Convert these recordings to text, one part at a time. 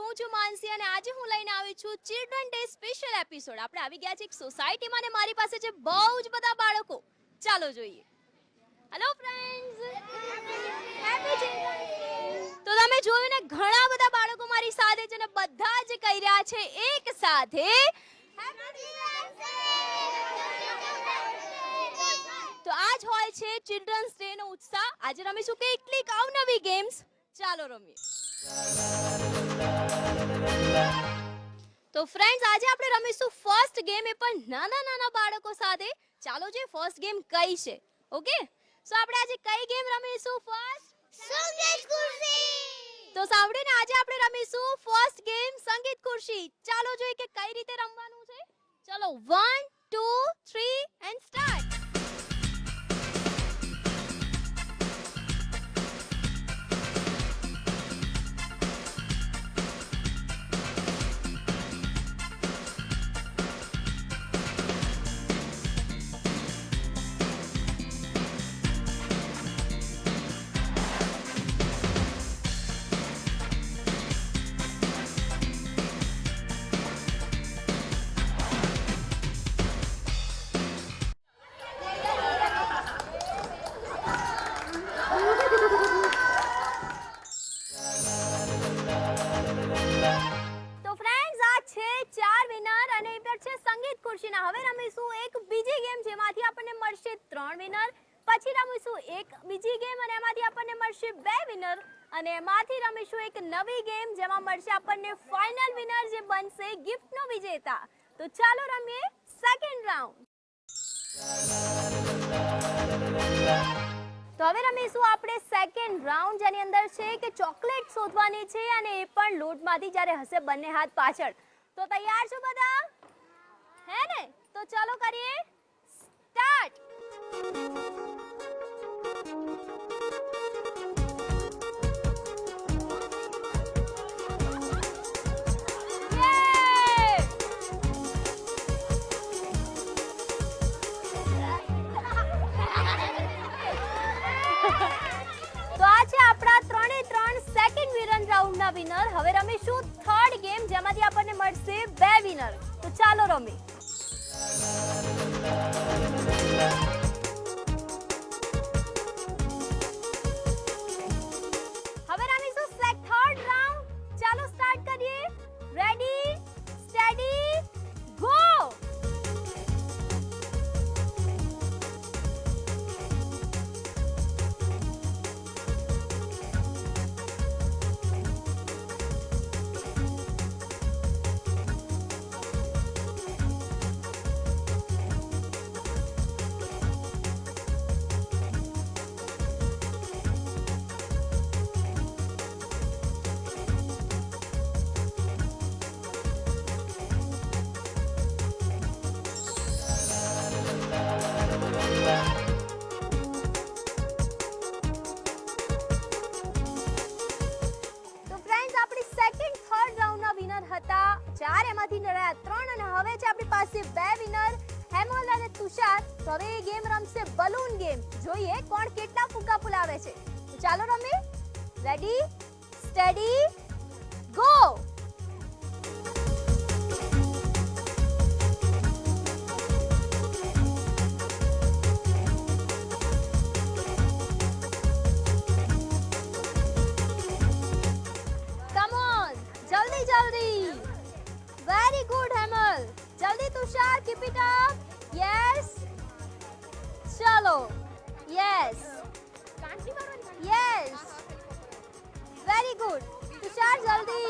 હું છું માનસી અને આજે હું લઈને આવી છું ચિલ્ડ્રન ડે સ્પેશિયલ એપિસોડ. આપણે આવી ગયા છે એક સોસાયટીમાં અને મારી પાસે છે બહુ જ બધા બાળકો. ચાલો જોઈએ. Hello friends, happy children day. તો તમે જોયું ને, ઘણા બધા બાળકો મારી સાથે છે અને બધા જ કહી રહ્યા છે એક સાથે હેપી ચિલ્ડ્રન ડે. તો આજ હોય છે ચિલ્ડ્રન્સ ડે નો ઉત્સાહ. આજે રમીશું કેટલીક અવનવી ગેમ્સ. ચાલો રમીએ. તો ફ્રેન્ડ્સ, આજે આપણે રમીશું ફર્સ્ટ ગેમ, એ પણ નાના નાના બાળકો સાથે. ચાલો જે ફર્સ્ટ ગેમ કઈ છે. ઓકે, સો આપણે આજે કઈ ગેમ રમીશું? ફર્સ્ટ સંગીત ખુરશી. તો સાંભળીને, આજે આપણે રમીશું ફર્સ્ટ ગેમ સંગીત ખુરશી. ચાલો જોઈએ કે કઈ રીતે રમવાનું છે. ચલો 1 2 3 એન્ડ સ્ટાર્ટ. હવે રમીશું એક બીજી ગેમ, જેમાંથી આપણને મળશે 3 વિનર. પછી રમીશું એક બીજી ગેમ અને એમાંથી આપણને મળશે 2 વિનર. અને એમાંથી રમીશું એક નવી ગેમ, જેમાં મળશે આપણને ફાઇનલ વિનર, જે બનશે ગિફ્ટનો વિજેતા. તો ચાલો રમીએ સેકન્ડ રાઉન્ડ. તો હવે રમીશું આપણે સેકન્ડ રાઉન્ડ, જેની અંદર છે કે ચોકલેટ શોધવાની છે, અને એ પણ લોટમાંથી, જ્યારે હશે બંને હાથ પાછળ. તો તૈયાર છો બધા? હે ને? તો ચાલો કરીએ સ્ટાર્ટ. તો આ છે આપણા 3 સેકન્ડ રાઉન્ડના વિનર. હવે રમીશું થર્ડ ગેમ, જેમાંથી આપણને મળશે 2 વિનર. તો ચાલો રમીએ. હવે રમીશું થર્ડ રાઉન્ડ. ચાલો સ્ટાર્ટ કરીએ. Ready, steady, go. એમાંથી રહ્યા 3 અને હવે છે આપણી પાસે 2 વિનર, હેમલ અને તુષાર. તો હવે એ ગેમ રમશે બલૂન ગેમ. જોઈએ કોણ કેટલા ફુગ્ગા ફુલાવે છે. તો ચાલો રમીએ. Ready, steady, go. Come on, જલ્દી જલ્દી. Very good, Hemal. जल्दी Tushar, keep it up. Yes. चलो. Yes. Yes. Very good. Tushar जल्दी.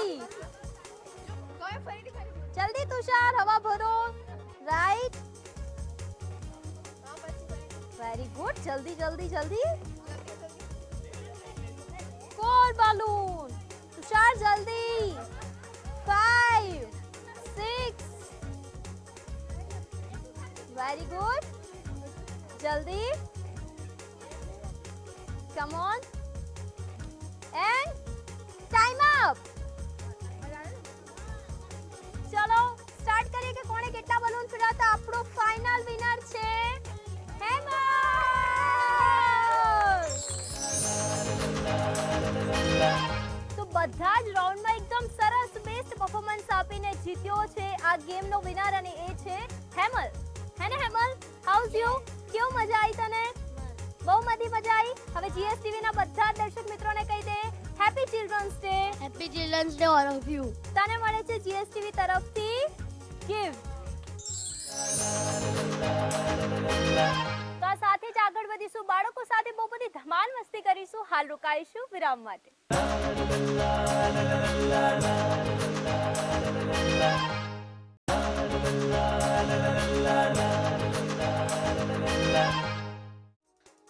जल्दी तुषार, हवा भरो. Right. Very good. जल्दी जल्दी जल्दी. Four balloon. तुषार जल्दी. 5 6. Very good. Jaldi. Come on. And time up. ચલો સ્ટાર્ટ કરીએ કે કોણે કેટલા બલૂન ફેરવતા. આપણો ફાઇનલ વિનર છે હેમલ. તો બધા જ રાઉન્ડમાં એકદમ સરસ પરફોર્મન્સ આપીને જીત્યો છે આ ગેમનો વિનર અને એ છે હેમલ. હે ને હેમલ? How's you? કેવું મજા આવી તને? બહુ મજા આવી. હવે જીએસટીવી ના બધા જ દર્શક મિત્રોને કહી દે happy children's day. Happy children's day all of you. તને મળે છે જીએસટીવી તરફથી ગિફ્ટ. તો આ સાથે જ આગળ વધીશું, બાળકો સાથે બહુ બધી ધમાલ મસ્તી કરીશું. હાલ રોકાઈશું વિરામ માટે.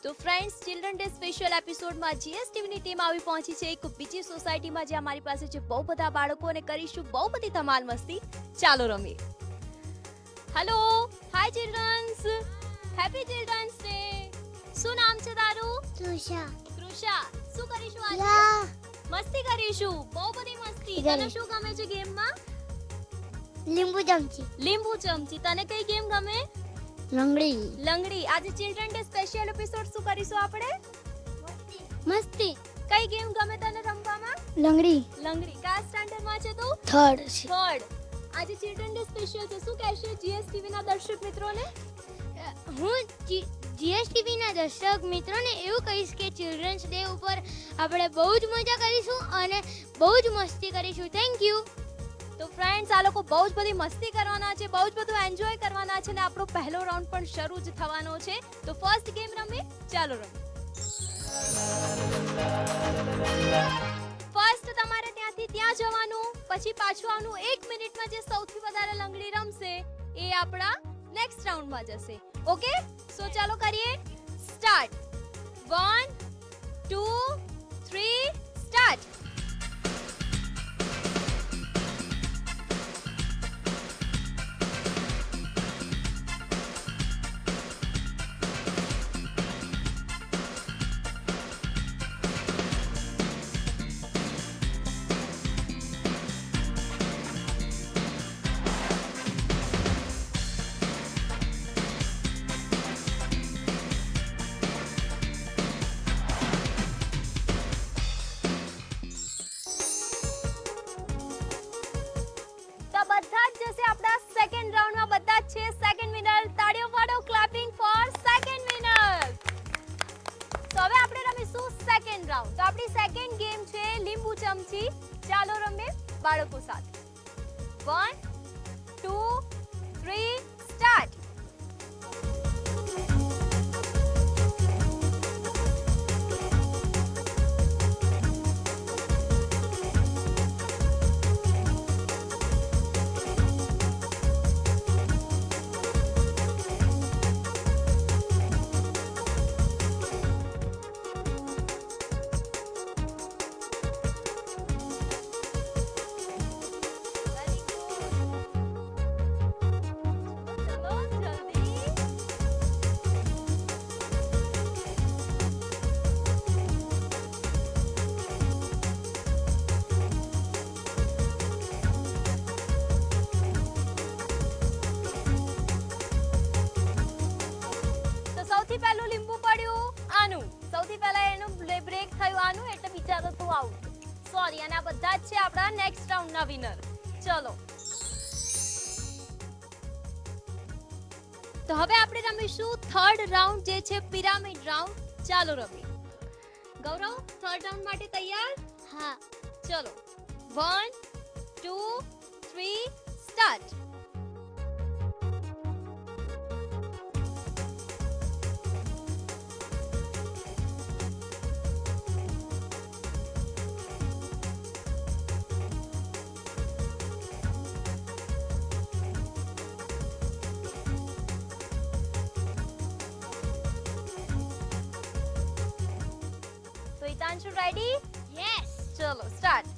તો ફ્રેન્ડ્સ, ચિલ્ડ્રન ડે સ્પેશિયલ એપિસોડમાં જીએસટીવીની ટીમ આવી પહોંચી છે એક બીજી સોસાયટીમાં જ્યાં અમારી પાસે છે બહુ બધા બાળકો અને કરીશું બહુ બધી ધમાલ મસ્તી. ચાલો રમીએ. હેલો, હાય ચિલ્ડ્રન્સ, હેપી ચિલ્ડ્રન્સ ડે. શું નામ છે તારું? તૃષા. કૃષા. શું કરીશું આજે? યા. મસ્તી કરીશું, બહુ બધી મસ્તી. તને શું ગમે છે ગેમમાં? લીંબુ ચમચી. લીંબુ ચમચી. તને કઈ ગેમ ગમે? લંગડી. લંગડી. આજે ચિલ્ડ્રન ડે સ્પેશિયલ એપિસોડ શું કરીશું આપણે? મસ્તી. કઈ ગેમ ગમે તને રમવામાં? લંગડી. લંગડી. કયા સ્ટાન્ડર્ડમાં છે તું? થર્ડ. થર્ડ. આજે ચિલ્ડ્રન ડે સ્પેશિયલ છે, શું કહેશે જીએસટીવી ના દર્શક મિત્રોને? હું જીએસટીવી ના દર્શક મિત્રોને એવું કહીશ કે ચિલ્ડ્રન્સ ડે ઉપર આપણે બહુ જ મજા કરીશું અને બહુ જ મસ્તી કરીશું. Thank you. તો ફ્રેન્ડ્સ, આ લોકો બહુ જ બધી મસ્તી કરવાના છે, બહુ જ બધું એન્જોય કરવાના છે અને આપણો પહેલો રાઉન્ડ પણ શરૂ જ થવાનો છે. તો ફર્સ્ટ ગેમ રમીએ. ચાલો રમીએ. ફર્સ્ટ તમારે ત્યાંથી ત્યાં જવાનું, પછી પાછું આવવાનું. 1 મિનિટમાં જે સૌથી વધારે લંગડી રમશે એ આપણા નેક્સ્ટ રાઉન્ડમાં જશે. ઓકે, સો ચાલો કરીએ. સ્ટાર્ટ. 1 2 3 સ્ટાર્ટ. બધા જ જશે આપણા સેકન્ડ રાઉન્ડમાં. બધા જ છે સેકન્ડ વિનર. તાળીઓ પાડો. Clapping for second winner. તો હવે આપણે રમીશું સેકન્ડ રાઉન્ડ. તો આપણી સેકન્ડ ગેમ છે લીંબુ ચમચી. ચાલો રમીએ બાળકો સાથે. 1 2 3 સ્ટાર્ટ. સૌથી પહેલું લીંબુ પડ્યું આનું. સૌથી પહેલા એનું બ્રેક થયું આનું, એટલે બિચારો તું આઉટ. સોરી. અને આ બધા જ છે આપણા નેક્સ્ટ રાઉન્ડના વિનર. ચલો, તો હવે આપણે રમીશું થર્ડ રાઉન્ડ જે છે પિરામિડ રાઉન્ડ. ચાલો રમીએ. ગૌરવ, થર્ડ રાઉન્ડ માટે તૈયાર? હા. ચલો. 1 2 3 start. So Hitanshu, ready? Yes. ચલો સ્ટાર્ટ.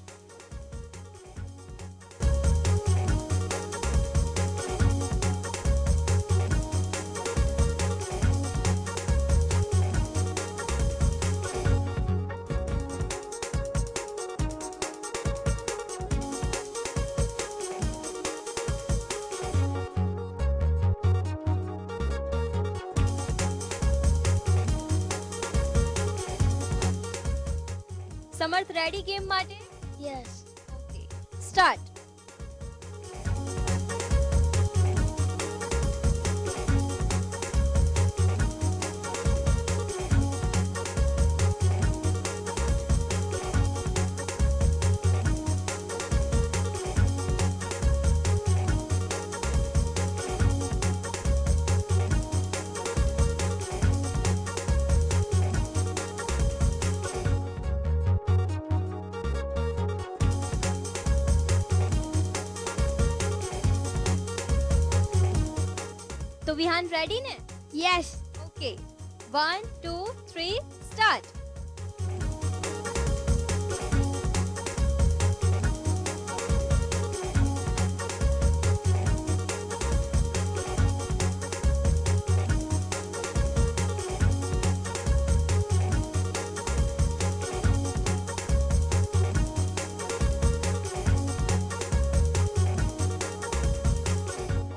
સમર્થ, રેડી ગેમ માટે? યસ. Okay, start. તો વિહાન રેડી ને? Yes. Okay 1 2 3 start.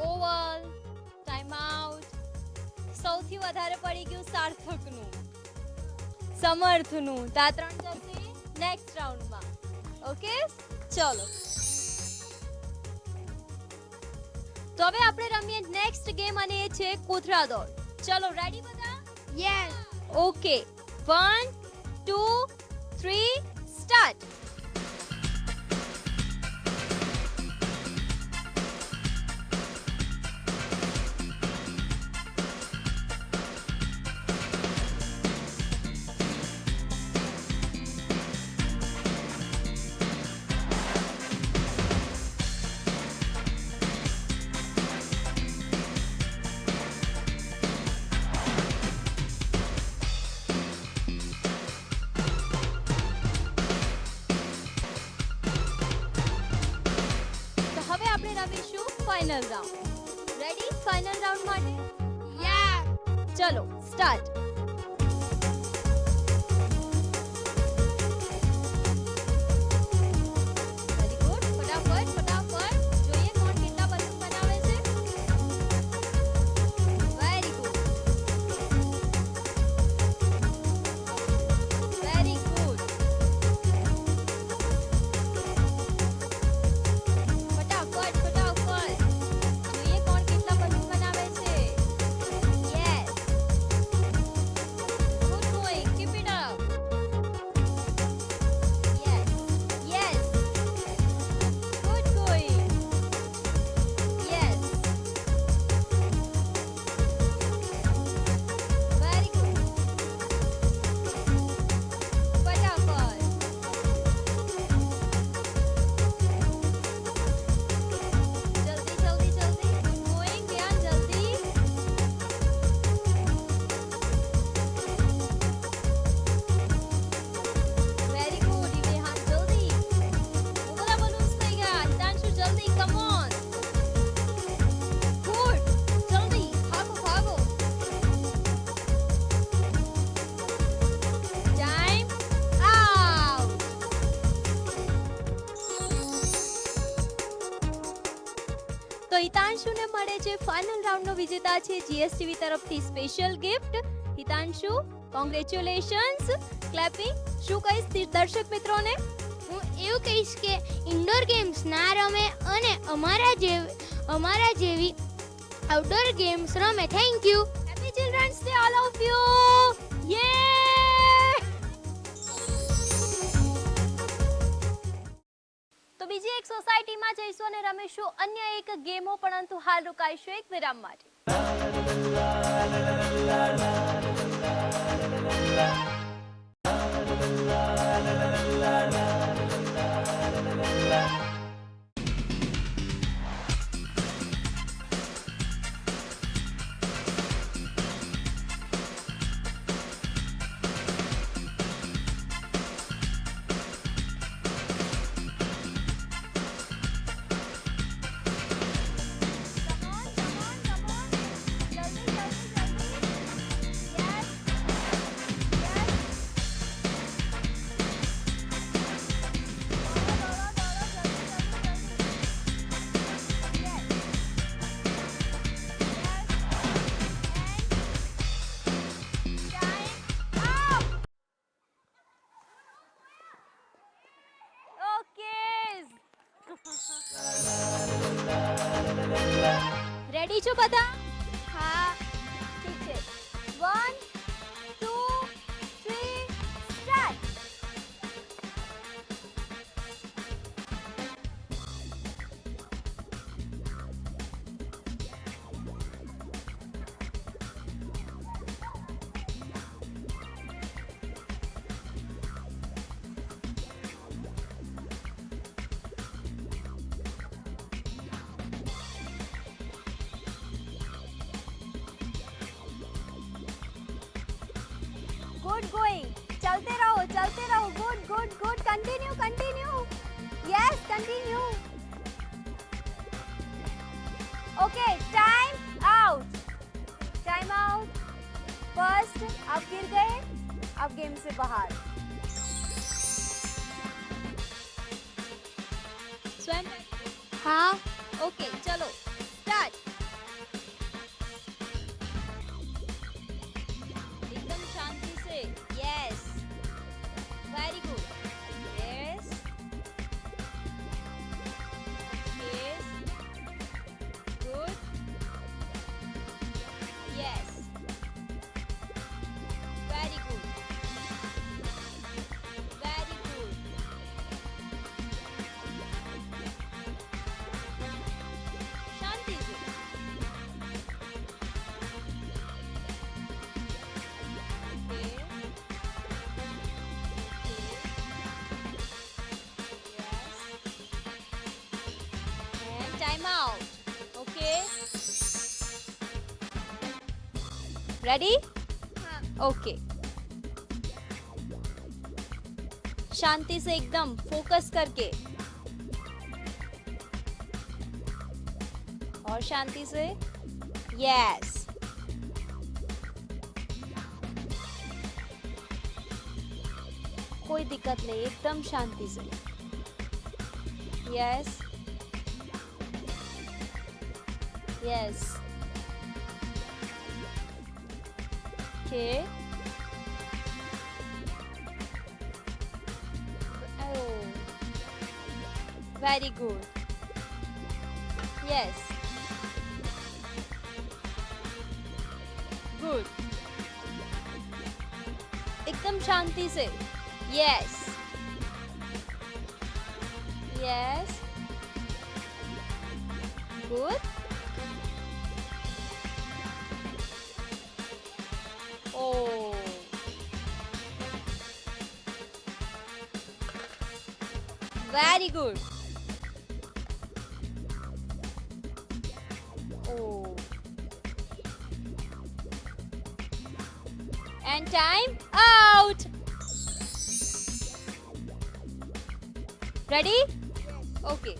Over, time out. સૌથી વધારે પડી ગયું સાર્થકનું, સમર્થનું. તો આ 3 જશે નેક્સ્ટ રાઉન્ડમાં. ઓકે ચલો. તો હવે આપણે રમીએ નેક્સ્ટ ગેમ અને એ છે કોથળા દોડ. ચલો રેડી બધા? યસ. Okay 1 2 3 start. રમીશું final round. Ready final round માટે? યા. ચલો સ્ટાર્ટ. Very good. ફટાફટ ફટાફટ જોઈએ કોણ કેટલા બલૂન બનાવે છે. Very good very good. ફટાફટ ફટાફટ જોઈએ કોણ કેટલા બલૂન બનાવે છે. Yes good going. Keep it up. Yes yes good going. Yes very good. ફટાફટ જલ્દી જલ્દી જલ્દી. ગુડ ગોઈંગ વિહાન જલ્દી. વેરી ગુડ વિહાન જલ્દી. બહુ બધા balloons થઈ ગયા. હિતાંશુ જલ્દી કમ ઓન. ગુડ જલ્દી ભાગો ભાગો. Time out. તો હિતાંશુને મળે છે ફાઇનલ રાઉન્ડનો વિજેતા છે જીએસટીવી તરફથી સ્પેશિયલ ગિફ્ટ. હિતાંશુ કોંગ્રેચ્યુલેશન્સ. ક્લેપિંગ. શું કહીશ દર્શક મિત્રોને? હું એવું કહીશ કે ઇન્ડોર ગેમ્સ ના રમે અને અમારા જેવી આઉટડોર ગેમ્સ રમે. Thank you. Happy children's day all of you. Yeah. તો બીજી એક સોસાયટીમાં જઈશું અને રમીશું અન્ય એક ગેમો, પરંતુ હાલ રોકાઈશું એક વિરામ માટે. રેડી છો બધા? હા. ઠીક છે. 1 2 3 સ્ટાર્ટ. गुड गोइंग, चलते रहो, good good good, continue, yes continue. Okay, time out. First आप गिर गए, आप गेम से बाहर. स्वयं हाँ. ओके, चलो स्टार्ट. एकदम शांति से. Yes, very good. Yes, yes, good. Yes, very good, very good. शांति से. Okay. Yes. And time out. Okay. Ready? हाँ. Okay. शांति से एकदम फोकस करके. और शांति से. यस. कोई दिक्कत नहीं, एकदम शांति से. Yes, yes. Okay. Very good. Yes, good. एकदम शांति से. Yes, yes, good. Oh, very good. Oh, and time out. Ready? Okay.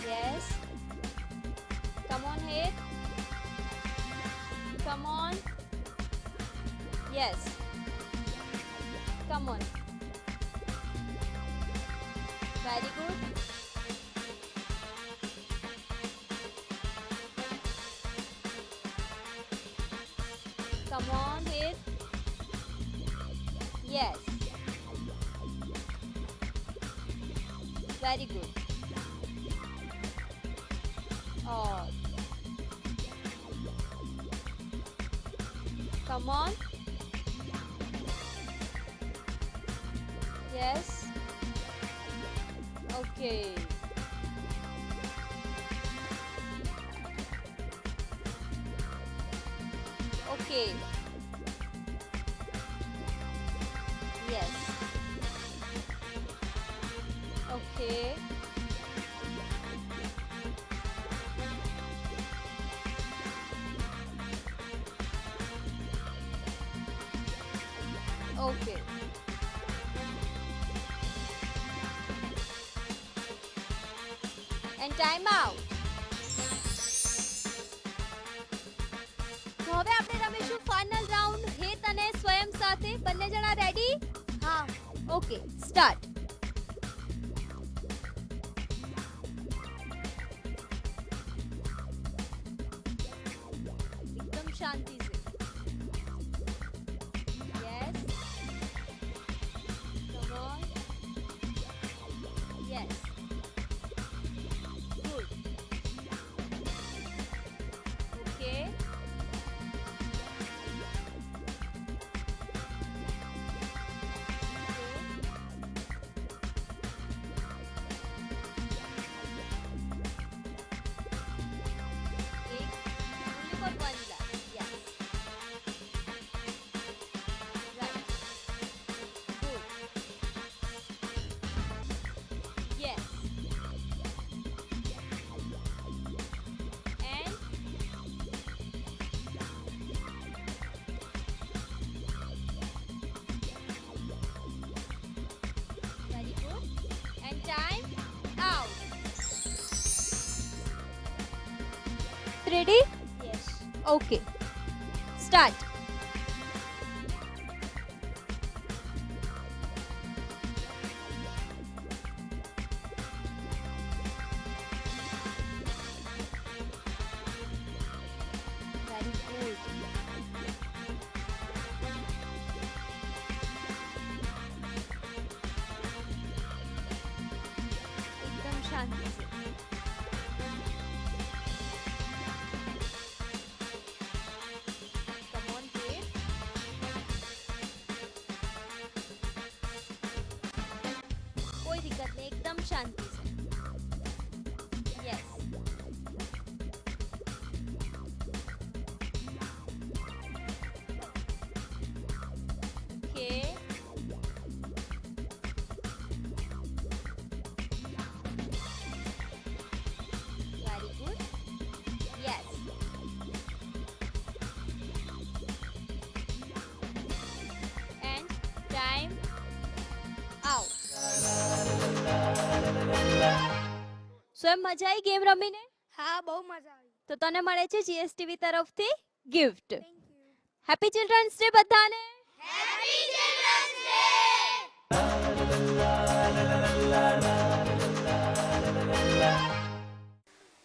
Yes. Come on here. Come on. Yes. Come on. Very good. Come on here. Yes. Very good. Oh. Come on. Yes. Okay. Okay. Yes. Okay. Okay. And time out. તો હવે આપણે રમીશું final round હેત અને સ્વયં સાથે. બંને જણા ready? हाँ. Okay, start. एकदम शांति से. Yes. Come on. Yes. Good. Okay. Only for one glass. Yes. Ready? Yes. Okay, start. Very good. એકદમ શાંતિ છે. Come on, kid. કોઈ દિક્કત નહીં, એકદમ શાંતિ છે. Yes. Okay. Very good. Yes. And time out. So એમ મજા આવી ગેમ રમીને? હા, બહુ મજા આવી. તો તને મળે છે જીએસટીવી તરફથી gift. Thank you. Happy children's day બધાને. Happy children's day.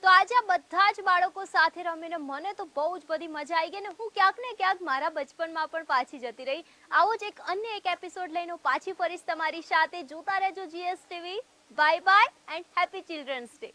તો આજે આ બધા જ બાળકો સાથે રમીને મને તો બહુ જ બધી મજા આવી ગઈ ને હું ક્યાંક ને ક્યાંક મારા બચપનમાં પણ પાછી જતી રહી. આવો જ એક અન્ય એક એપિસોડ લઈને હું પાછી ફરીશ તમારી સાથે. જોતા રહેજો GSTV. Bye bye and happy children's day.